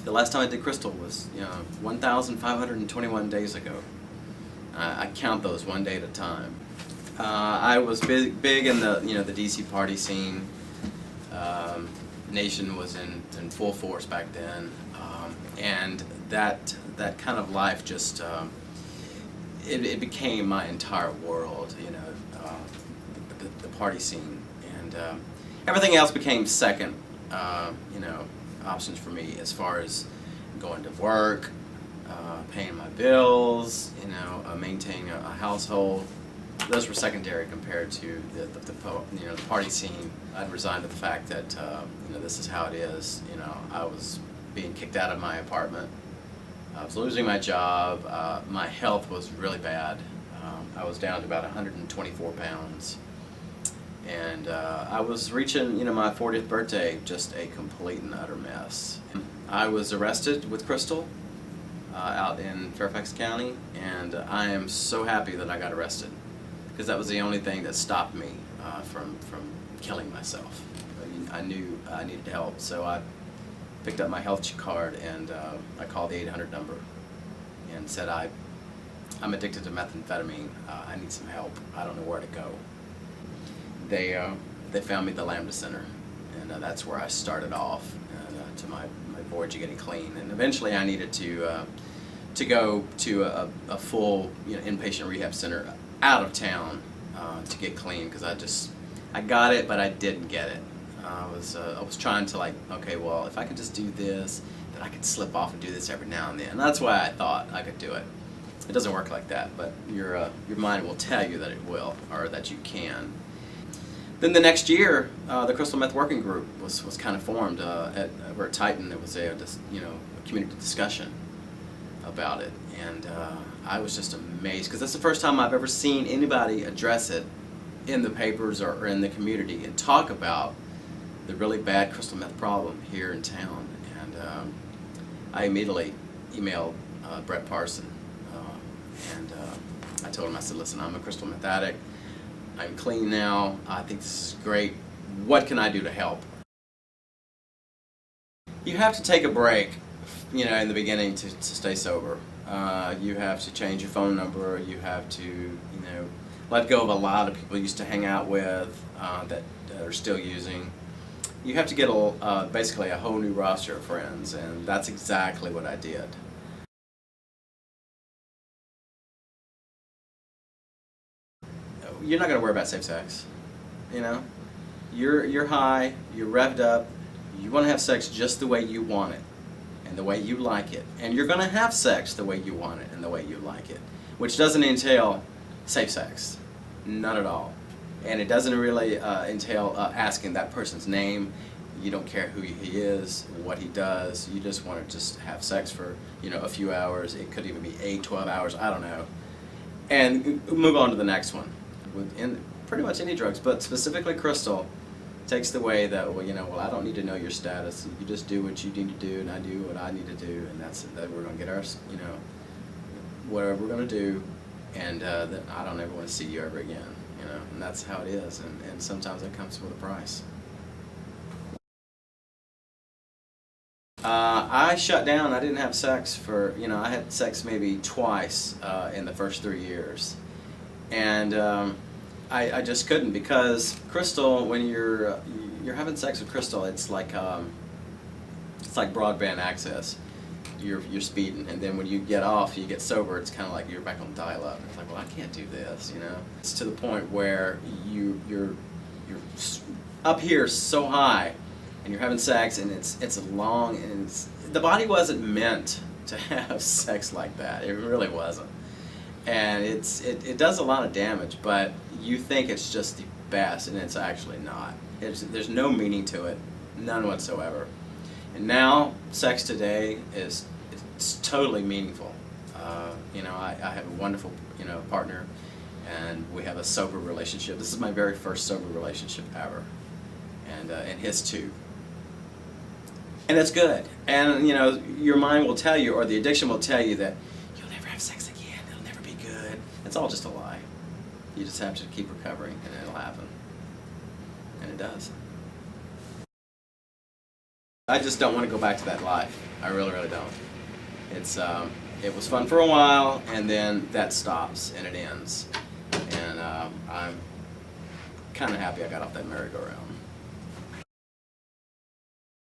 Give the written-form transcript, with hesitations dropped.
The last time I did crystal was 1,521 days ago. I count those one day at a time. I was big in the the DC party scene. Nation was in full force back then, and that kind of life just it became my entire world. The party scene, and everything else became second. Options for me as far as going to work, paying my bills, maintaining a household. Those were secondary compared to the party scene. I'd resigned to the fact that this is how it is. I was being kicked out of my apartment. I was losing my job. My health was really bad. I was down to about 124 pounds. And I was reaching, my 40th birthday, just a complete and utter mess. I was arrested with crystal out in Fairfax County, and I am so happy that I got arrested, because that was the only thing that stopped me from killing myself. I knew I needed help, so I picked up my health card and I called the 800 number and said, I'm addicted to methamphetamine. I need some help. I don't know where to go. They found me at the Lambda Center, and that's where I started off to my voyage of getting clean. And eventually I needed to go to a full inpatient rehab center out of town to get clean, because I got it, but I didn't get it. I was trying to okay, well, if I could just do this, then I could slip off and do this every now and then. And that's why I thought I could do it. It doesn't work like that, but your mind will tell you that it will, or that you can. Then the next year, the Crystal Meth Working Group was kind of formed over at Titan. It was a community discussion about it, and I was just amazed, because that's the first time I've ever seen anybody address it in the papers or in the community and talk about the really bad crystal meth problem here in town. And I immediately emailed Brett Parson, and I told him, I said, listen, I'm a crystal meth addict. I'm clean now. I think this is great. What can I do to help? You have to take a break, in the beginning to stay sober. You have to change your phone number. You have to, let go of a lot of people you used to hang out with that are still using. You have to get basically a whole new roster of friends, and that's exactly what I did. You're not going to worry about safe sex. You're high, you're revved up, you want to have sex just the way you want it and the way you like it, and you're going to have sex the way you want it and the way you like it, which doesn't entail safe sex, none at all. And it doesn't really entail asking that person's name. You don't care who he is, what he does. You just want to just have sex for a few hours. It could even be 8, 12 hours, I don't know, and move on to the next one. In pretty much any drugs, but specifically crystal takes the way that, well, I don't need to know your status. You just do what you need to do, and I do what I need to do, and that's it. That we're going to get our, whatever we're going to do, and then I don't ever want to see you ever again, and that's how it is, and sometimes it comes with a price. I shut down. I didn't have sex for, I had sex maybe twice in the first 3 years. And I just couldn't, because crystal, when you're having sex with crystal, it's like broadband access. You're speeding, and then when you get off, you get sober, it's kind of like you're back on dial-up. It's like, well, I can't do this, It's to the point where you're up here so high, and you're having sex, and it's long, and the body wasn't meant to have sex like that. It really wasn't. And it does a lot of damage, but you think it's just the best, and it's actually not. There's no meaning to it, none whatsoever. And now, sex today it's totally meaningful. I have a wonderful partner, and we have a sober relationship. This is my very first sober relationship ever, and his too. And it's good. And your mind will tell you, or the addiction will tell you, that you'll never have sex again. It'll never be good. It's all just a lie. You just have to keep recovering, and it'll happen. And it does. I just don't want to go back to that life. I really, really don't. It's it was fun for a while, and then that stops and it ends. And I'm kind of happy I got off that merry-go-round.